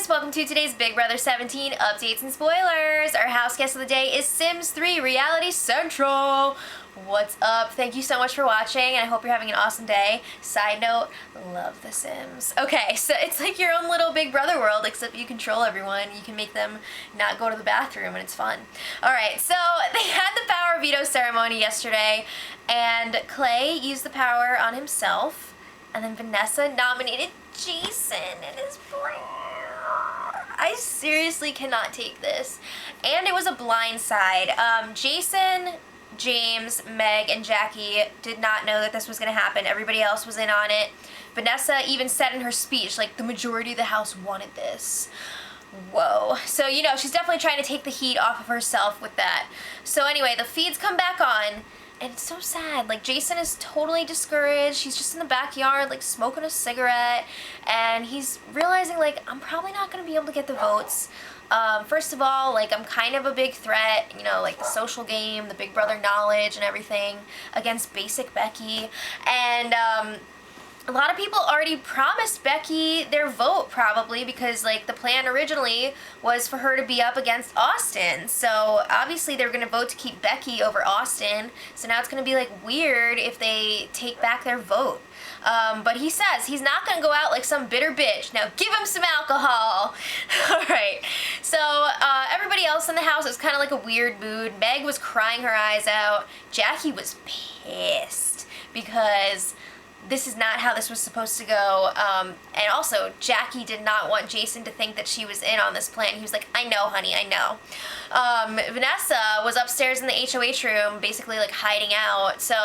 guys, welcome to today's Big Brother 17 updates and spoilers. Our house guest of the day is Sims 3 Reality Central. What's up? Thank you so much for watching, and I hope you're having an awesome day. Side note, love The Sims. Okay, so it's like your own little Big Brother world, except you control everyone. You can make them not go to the bathroom, and it's fun. Alright, so they had the power veto ceremony yesterday, and Clay used the power on himself, and then Vanessa nominated Jason and his brain. I seriously cannot take this. And it was a blind side. Jason, James, Meg, and Jackie did not know that this was going to happen. Everybody else was in on it. Vanessa even said in her speech, like, the majority of the house wanted this. Whoa. So, you know, she's definitely trying to take the heat off of herself with that. So anyway, the feeds come back on. And it's so sad. Like, Jason is totally discouraged. He's just in the backyard, like, smoking a cigarette. And he's realizing, like, I'm probably not going to be able to get the votes. First of all, like, I'm kind of a big threat, you know, like the social game, the Big Brother knowledge and everything against basic Becky. And, a lot of people already promised Becky their vote, probably, because, like, the plan originally was for her to be up against Austin. So, obviously, they're going to vote to keep Becky over Austin. So now it's going to be, like, weird if they take back their vote. But he says he's not going to go out like some bitter bitch. Now, give him some alcohol. Alright. So, everybody else in the house is kind of like a weird mood. Meg was crying her eyes out. Jackie was pissed because this is not how this was supposed to go, and also, Jackie did not want Jason to think that she was in on this plan. He was like, I know, honey, I know. Vanessa was upstairs in the HOH room, basically, like, hiding out, so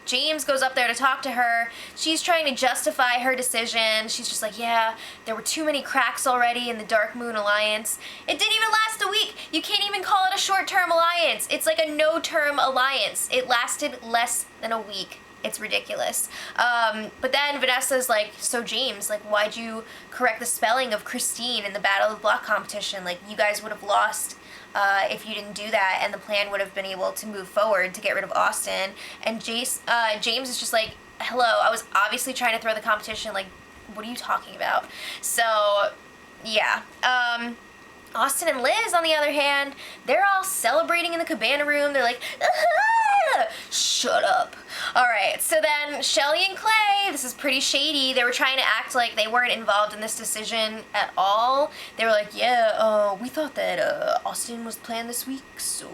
James goes up there to talk to her. She's trying to justify her decision. She's just like, yeah, there were too many cracks already in the Dark Moon Alliance. It didn't even last a week. You can't even call it a short-term alliance. It's like a no-term alliance. It lasted less than a week. It's ridiculous. But then Vanessa's like, so James, like, why'd you correct the spelling of Christine in the Battle of the Block competition? Like, you guys would have lost if you didn't do that, and the plan would have been able to move forward to get rid of Austin. And James is just like, hello, I was obviously trying to throw the competition. Like, what are you talking about? So, yeah. Austin and Liz, on the other hand, they're all celebrating in the cabana room. They're like, ah! Shut up. Alright, so then Shelly and Clay, this is pretty shady. They were trying to act like they weren't involved in this decision at all. They were like, yeah, we thought that Austin was planned this week, so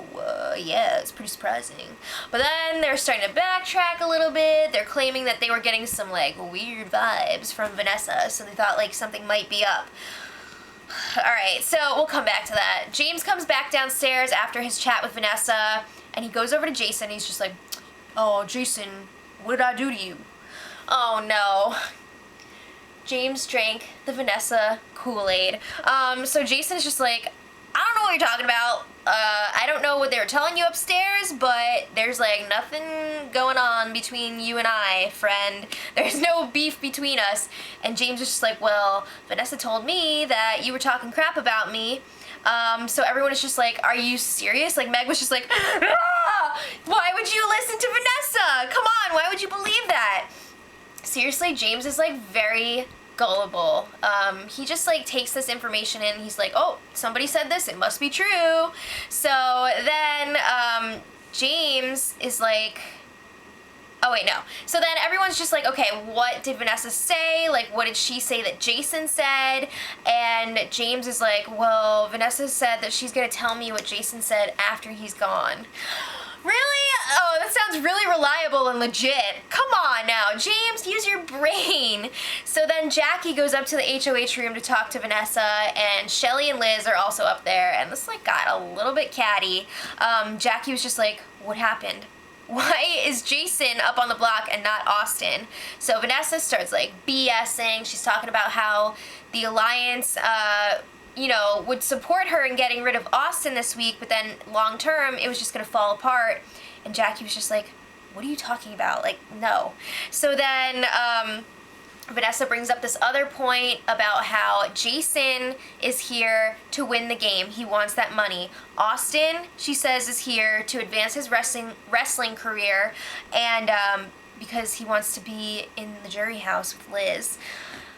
yeah, it's pretty surprising. But then they're starting to backtrack a little bit. They're claiming that they were getting some, like, weird vibes from Vanessa, so they thought, like, something might be up. Alright, so we'll come back to that. James comes back downstairs after his chat with Vanessa, and he goes over to Jason. He's just like, oh, Jason, what did I do to you? Oh, no. James drank the Vanessa Kool-Aid. So Jason's just like, I don't know what you're talking about. I don't know what they were telling you upstairs, but there's, like, nothing going on between you and I, friend. There's no beef between us. And James is just like, well, Vanessa told me that you were talking crap about me. So everyone is just like, are you serious? Like, Meg was just like, ah! Why would you listen to Vanessa? Come on, why would you believe that? Seriously, James is, like, very gullible. He just, like, takes this information in, and he's like, oh, somebody said this, it must be true. So then, James is like, oh wait, no. So then everyone's just like, okay, what did Vanessa say? Like, what did she say that Jason said? And James is like, well, Vanessa said that she's gonna tell me what Jason said after he's gone. Really? Oh, that sounds really reliable and legit. Come on now, James, use your brain. So then Jackie goes up to the HOH room to talk to Vanessa, and Shelly and Liz are also up there, and this, like, got a little bit catty. Jackie was just like, what happened? Why is Jason up on the block and not Austin? So Vanessa starts, like, BSing. She's talking about how the Alliance, you know, would support her in getting rid of Austin this week, but then long term, it was just going to fall apart. And Jackie was just like, what are you talking about? Like, no. So then, Vanessa brings up this other point about how Jason is here to win the game. He wants that money. Austin, she says, is here to advance his wrestling career, and because he wants to be in the jury house with Liz.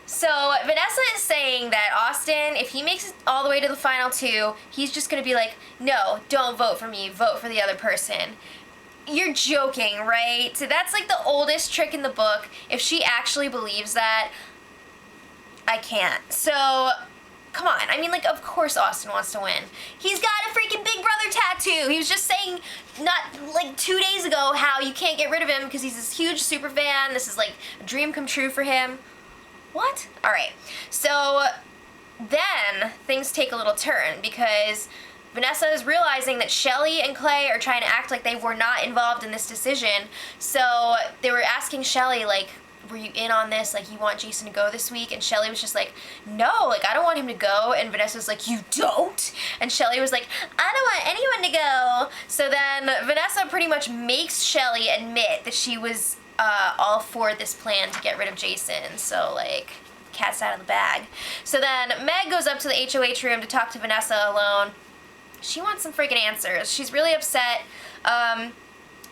So Vanessa is saying that Austin, if he makes it all the way to the final 2, he's just going to be like, no, don't vote for me, vote for the other person. You're joking, right? So that's like the oldest trick in the book. If she actually believes that, I can't. So, come on. I mean, like, of course Austin wants to win. He's got a freaking Big Brother tattoo. He was just saying not like 2 days ago how you can't get rid of him because he's this huge super fan. This is like a dream come true for him. What? All right. So then things take a little turn because Vanessa is realizing that Shelly and Clay are trying to act like they were not involved in this decision. So they were asking Shelly, like, were you in on this? Like, you want Jason to go this week? And Shelly was just like, no, like, I don't want him to go. And Vanessa was like, you don't? And Shelly was like, I don't want anyone to go. So then Vanessa pretty much makes Shelly admit that she was all for this plan to get rid of Jason. So, like, cat's out of the bag. So then Meg goes up to the HOH room to talk to Vanessa alone. She wants some freaking answers. She's really upset.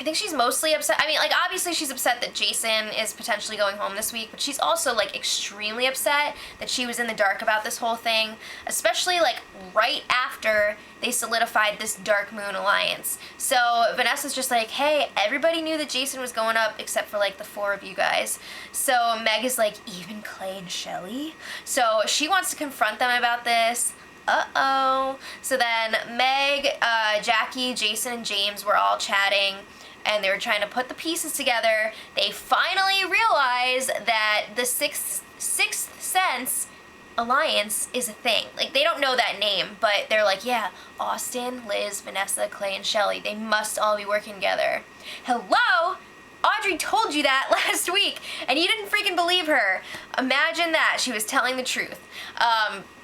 I think she's mostly upset. I mean, like, obviously she's upset that Jason is potentially going home this week, but she's also, like, extremely upset that she was in the dark about this whole thing, especially, like, right after they solidified this Dark Moon alliance. So Vanessa's just like, hey, everybody knew that Jason was going up except for, like, the 4 of you guys. So Meg is like, even Clay and Shelly? So she wants to confront them about this. Uh-oh. So then Meg, Jackie, Jason, and James were all chatting, and they were trying to put the pieces together. They finally realize that the Sixth Sense Alliance is a thing. Like, they don't know that name, but they're like, yeah, Austin, Liz, Vanessa, Clay, and Shelly, they must all be working together. Hello? Audrey told you that last week, and you didn't freaking believe her. Imagine that. She was telling the truth.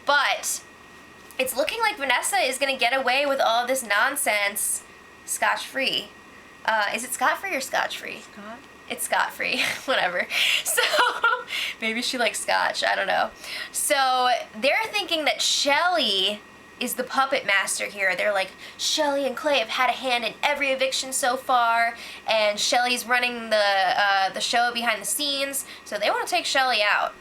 But it's looking like Vanessa is going to get away with all of this nonsense scotch-free. Is it scot-free or scotch-free? Scott? It's scot-free. Whatever. So, maybe she likes scotch. I don't know. So, they're thinking that Shelly is the puppet master here. They're like, Shelly and Clay have had a hand in every eviction so far, and Shelly's running the show behind the scenes, so they want to take Shelly out.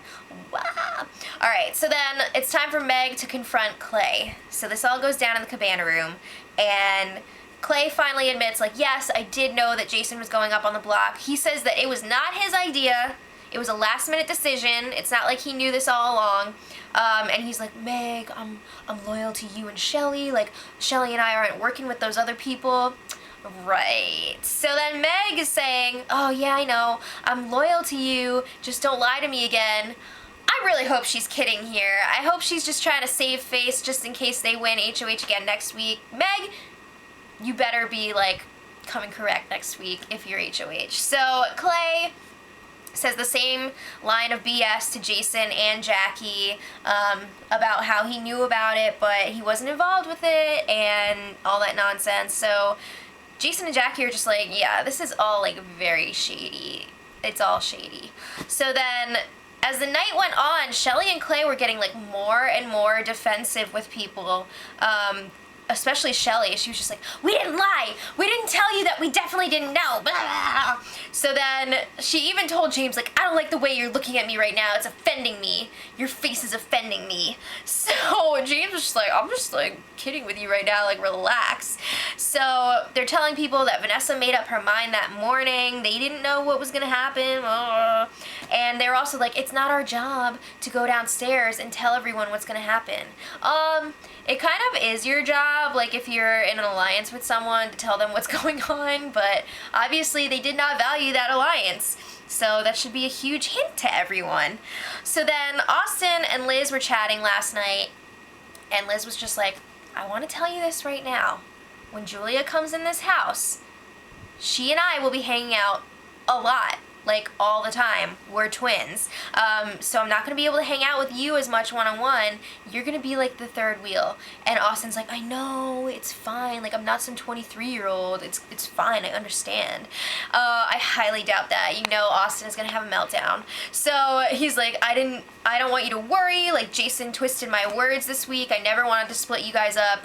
Wow. Alright, so then it's time for Meg to confront Clay. So this all goes down in the cabana room, and Clay finally admits, like, yes, I did know that Jason was going up on the block. He says that it was not his idea. It was a last-minute decision. It's not like he knew this all along. And he's like, Meg, I'm loyal to you and Shelly. Like, Shelly and I aren't working with those other people. Right. So then Meg is saying, oh, yeah, I know. I'm loyal to you. Just don't lie to me again. I really hope she's kidding here. I hope she's just trying to save face just in case they win HOH again next week. Meg, you better be, like, coming correct next week if you're HOH. So Clay says the same line of BS to Jason and Jackie about how he knew about it, but he wasn't involved with it and all that nonsense. So Jason and Jackie are just like, yeah, this is all, like, very shady. It's all shady. So then, as the night went on, Shelly and Clay were getting, like, more and more defensive with people. Especially Shelly. She was just like, we didn't lie. We didn't tell you that we definitely didn't know. Blah. So then she even told James, like, I don't like the way you're looking at me right now. It's offending me. Your face is offending me. So James was just like, I'm just, like, kidding with you right now. Like, relax. So they're telling people that Vanessa made up her mind that morning. They didn't know what was going to happen. And they're also like, it's not our job to go downstairs and tell everyone what's going to happen. It kind of is your job, like, if you're in an alliance with someone, to tell them what's going on, but obviously they did not value that alliance. So that should be a huge hint to everyone. So then Austin and Liz were chatting last night, and Liz was just like, I want to tell you this right now. When Julia comes in this house, she and I will be hanging out a lot. Like, all the time. We're twins. So I'm not going to be able to hang out with you as much one-on-one. You're going to be, like, the third wheel. And Austin's like, I know, it's fine. Like, I'm not some 23-year-old. It's fine, I understand. I highly doubt that. You know Austin is going to have a meltdown. So he's like, I don't want you to worry. Like, Jason twisted my words this week. I never wanted to split you guys up.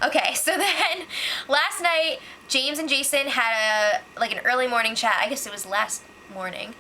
Okay, so then last night, James and Jason had an early morning chat. I guess it was last morning.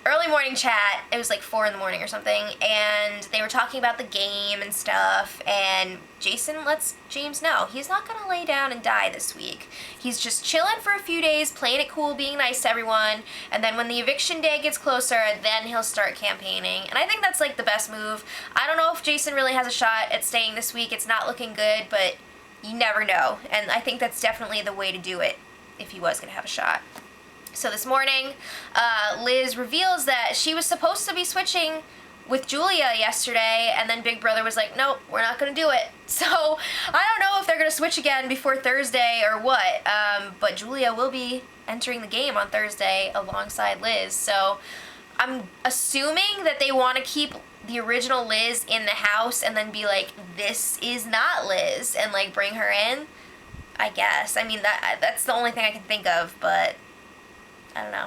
Early morning chat. It was like 4 in the morning or something, and they were talking about the game and stuff, and Jason lets James know he's not gonna lay down and die this week. He's just chilling for a few days, playing it cool, being nice to everyone, and then when the eviction day gets closer, then he'll start campaigning. And I think that's like the best move. I don't know if Jason really has a shot at staying this week. It's not looking good, but you never know, and I think that's definitely the way to do it if he was gonna have a shot. So this morning, Liz reveals that she was supposed to be switching with Julia yesterday, and then Big Brother was like, nope, we're not going to do it. So I don't know if they're going to switch again before Thursday or what, but Julia will be entering the game on Thursday alongside Liz. So I'm assuming that they want to keep the original Liz in the house and then be like, this is not Liz, and like bring her in, I guess. I mean, that's the only thing I can think of, but I don't know.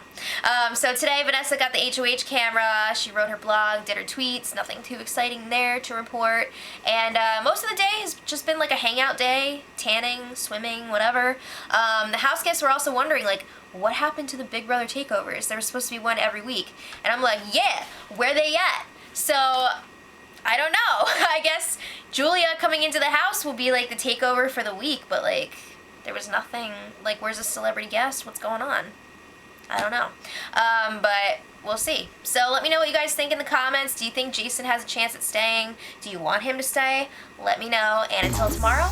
So today Vanessa got the HOH camera, she wrote her blog, did her tweets, nothing too exciting there to report, and most of the day has just been like a hangout day, tanning, swimming, whatever. The house guests were also wondering, like, what happened to the Big Brother takeovers? There was supposed to be one every week, and I'm like, yeah, where they at? So I don't know. I guess Julia coming into the house will be like the takeover for the week, but like there was nothing, like where's the celebrity guest? What's going on? I don't know. But we'll see. So let me know what you guys think in the comments. Do you think Jason has a chance at staying? Do you want him to stay? Let me know. And until tomorrow,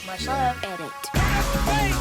much love. Edit.